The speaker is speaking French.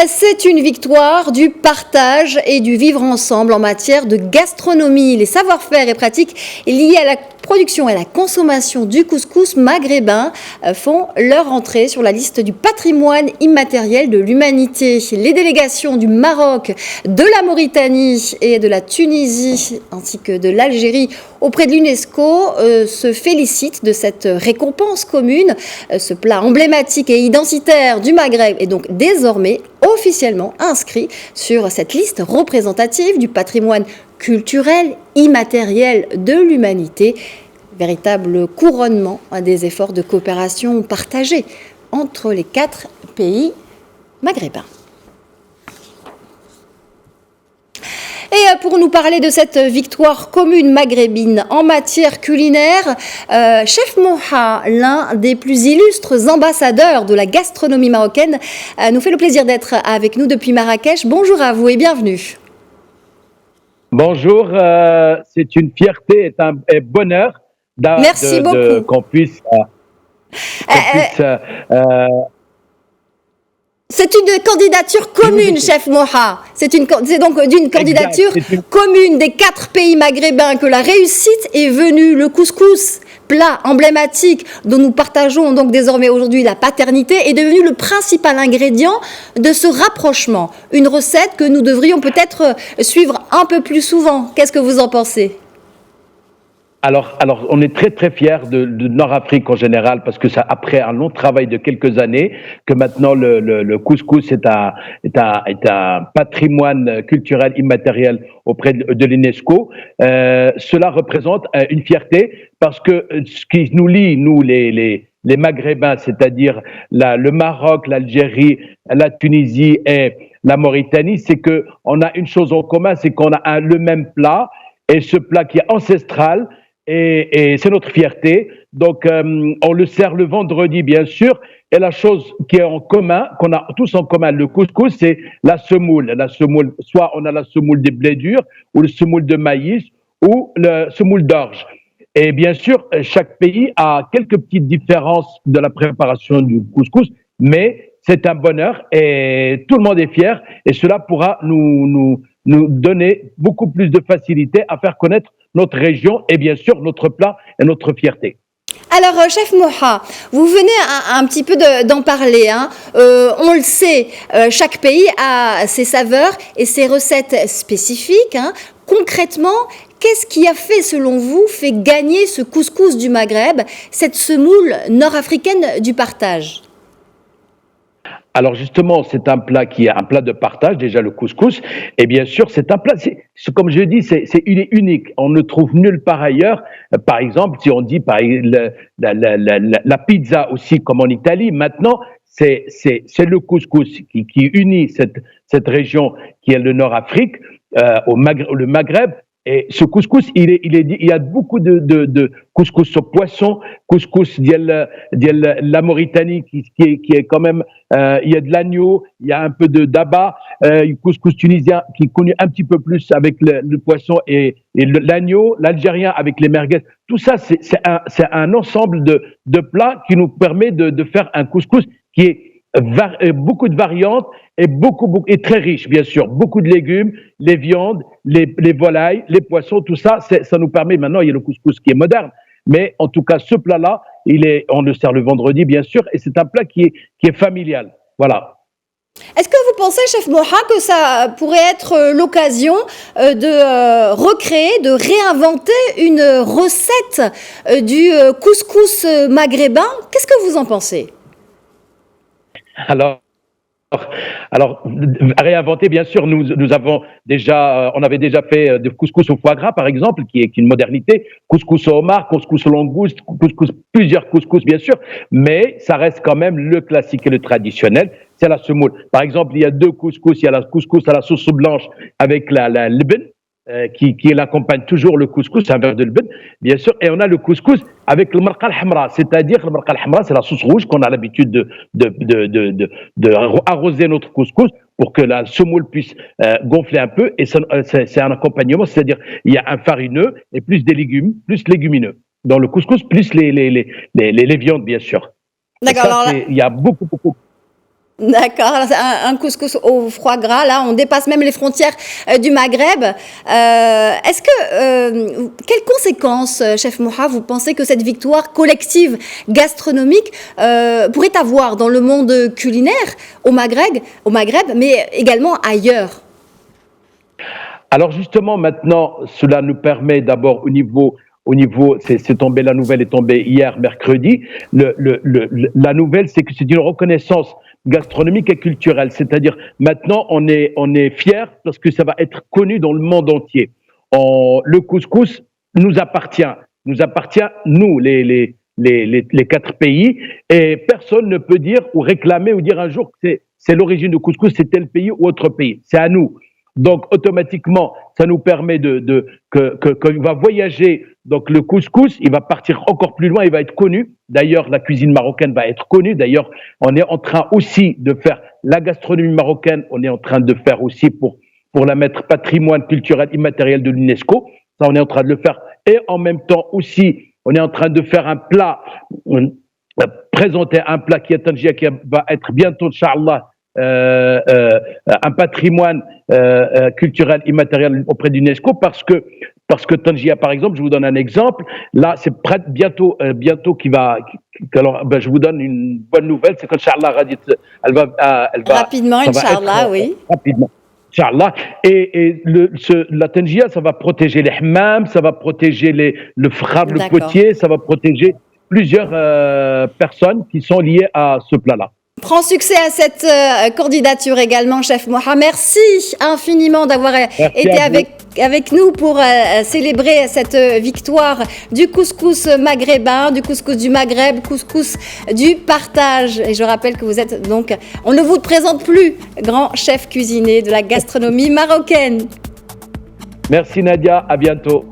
C'est une victoire du partage et du vivre ensemble en matière de gastronomie. Les savoir-faire et pratiques liés à la production et à la consommation du couscous maghrébin font leur entrée sur la liste du patrimoine immatériel de l'humanité. Les délégations du Maroc, de la Mauritanie et de la Tunisie ainsi que de l'Algérie auprès de l'UNESCO se félicitent de cette récompense commune. Ce plat emblématique et identitaire du Maghreb est donc désormais officiellement inscrit sur cette liste représentative du patrimoine culturel immatériel de l'humanité, véritable couronnement des efforts de coopération partagés entre les 4 pays maghrébins. Et pour nous parler de cette victoire commune maghrébine en matière culinaire, Chef Moha, l'un des plus illustres ambassadeurs de la gastronomie marocaine, nous fait le plaisir d'être avec nous depuis Marrakech. Bonjour à vous et bienvenue. Bonjour, c'est une fierté et un bonheur qu'on puisse... C'est une candidature commune, Chef Moha. C'est donc d'une candidature commune des 4 pays maghrébins que la réussite est venue. Le couscous, plat emblématique dont nous partageons donc désormais aujourd'hui la paternité, est devenu le principal ingrédient de ce rapprochement. Une recette que nous devrions peut-être suivre un peu plus souvent. Qu'est-ce que vous en pensez ? Alors, on est très très fiers de Nord-Afrique en général, parce que ça, après un long travail de quelques années, que maintenant le couscous est un patrimoine culturel immatériel auprès de l'UNESCO. Cela représente une fierté, parce que ce qui nous lie, nous les Maghrébins, c'est-à-dire le Maroc, l'Algérie, la Tunisie et la Mauritanie, c'est que on a une chose en commun, c'est qu'on a le même plat, et ce plat qui est ancestral. Et c'est notre fierté. Donc, on le sert le vendredi, bien sûr. Et la chose qui est en commun, qu'on a tous en commun, le couscous, c'est la semoule. La semoule, soit on a la semoule des blés durs, ou le semoule de maïs, ou le semoule d'orge. Et bien sûr, chaque pays a quelques petites différences de la préparation du couscous, mais c'est un bonheur et tout le monde est fier. Et cela pourra nous donner beaucoup plus de facilité à faire connaître notre région et bien sûr notre plat et notre fierté. Alors, Chef Moha, vous venez un petit peu d'en parler. On le sait, chaque pays a ses saveurs et ses recettes spécifiques. Concrètement, qu'est-ce qui a selon vous, fait gagner ce couscous du Maghreb, cette semoule nord-africaine du partage ? Alors justement, c'est un plat qui est un plat de partage, déjà le couscous, et bien sûr, c'est un plat, comme je dis, il est unique. On ne trouve nulle part ailleurs. Par exemple, si on dit la pizza aussi, comme en Italie, maintenant, c'est le couscous qui unit cette région qui est le Nord-Afrique, le Maghreb. Et ce couscous, il y a beaucoup de couscous au poisson, couscous de la Mauritanie qui est quand même, il y a de l'agneau, il y a un peu d'abats, couscous tunisien qui est connu un petit peu plus avec le poisson et l'agneau, l'algérien avec les merguez. Tout ça, c'est un ensemble de plats qui nous permet de faire un couscous qui est beaucoup de variantes et très riche, bien sûr. Beaucoup de légumes, les viandes, les volailles, les poissons, tout ça, ça nous permet, maintenant, il y a le couscous qui est moderne. Mais en tout cas, ce plat-là, on le sert le vendredi, bien sûr, et c'est un plat qui est familial. Voilà. Est-ce que vous pensez, Chef Moha, que ça pourrait être l'occasion de recréer, de réinventer une recette du couscous maghrébin ? Qu'est-ce que vous en pensez ? Alors, réinventer, bien sûr, on avait déjà fait de couscous au foie gras, par exemple, qui est une modernité, couscous au homard, couscous au langouste, plusieurs couscous, bien sûr, mais ça reste quand même le classique et le traditionnel, c'est la semoule. Par exemple, il y a 2 couscous, il y a la couscous à la sauce blanche avec la leben, qui l'accompagne toujours le couscous, un verre de leben, bien sûr, et on a le couscous avec le marqa al-hamra, c'est-à-dire le marqa al-hamra, c'est la sauce rouge qu'on a l'habitude de arroser notre couscous pour que la semoule puisse gonfler un peu, et c'est un accompagnement, c'est-à-dire il y a un farineux et plus des légumes, plus légumineux dans le couscous, plus les viandes, bien sûr. D'accord. Il y a beaucoup. D'accord, alors, c'est un couscous au foie gras, là, on dépasse même les frontières du Maghreb. Quelles conséquences, chef Moha, vous pensez que cette victoire collective gastronomique pourrait avoir dans le monde culinaire au Maghreb, mais également ailleurs? Alors justement, maintenant, cela nous permet d'abord c'est tombé, la nouvelle est tombée hier, mercredi. La nouvelle, c'est que c'est une reconnaissance gastronomique et culturelle. C'est-à-dire, maintenant, on est fiers parce que ça va être connu dans le monde entier. Le couscous nous appartient, nous, les 4 pays, et personne ne peut dire ou réclamer ou dire un jour que c'est l'origine du couscous, c'est tel pays ou autre pays. C'est à nous. Donc, automatiquement, ça nous permet qu'il va voyager. Donc, le couscous, il va partir encore plus loin, il va être connu. D'ailleurs, la cuisine marocaine va être connue. D'ailleurs, on est en train aussi de faire la gastronomie marocaine, on est en train de faire aussi pour la mettre patrimoine culturel immatériel de l'UNESCO. Ça, on est en train de le faire. Et en même temps aussi, on est en train de faire un plat, présenter un plat qui va être bientôt, Inch'Allah, un patrimoine culturel immatériel auprès de l'UNESCO parce que Tangia, par exemple, je vous donne un exemple, là c'est bientôt alors je vous donne une bonne nouvelle, c'est qu'Inch'Allah elle va rapidement, Inch'Allah, oui. Rapidement. Inch'Allah. Et la Tangia, ça va protéger les hammams, ça va protéger le frab, le potier, ça va protéger plusieurs personnes qui sont liées à ce plat-là. Prends succès à cette candidature également, chef Moha. Merci infiniment d'avoir été avec nous pour célébrer cette victoire du couscous maghrébin, du couscous du Maghreb, couscous du partage. Et je rappelle que vous êtes donc, on ne vous présente plus, grand chef cuisinier de la gastronomie marocaine. Merci Nadia, à bientôt.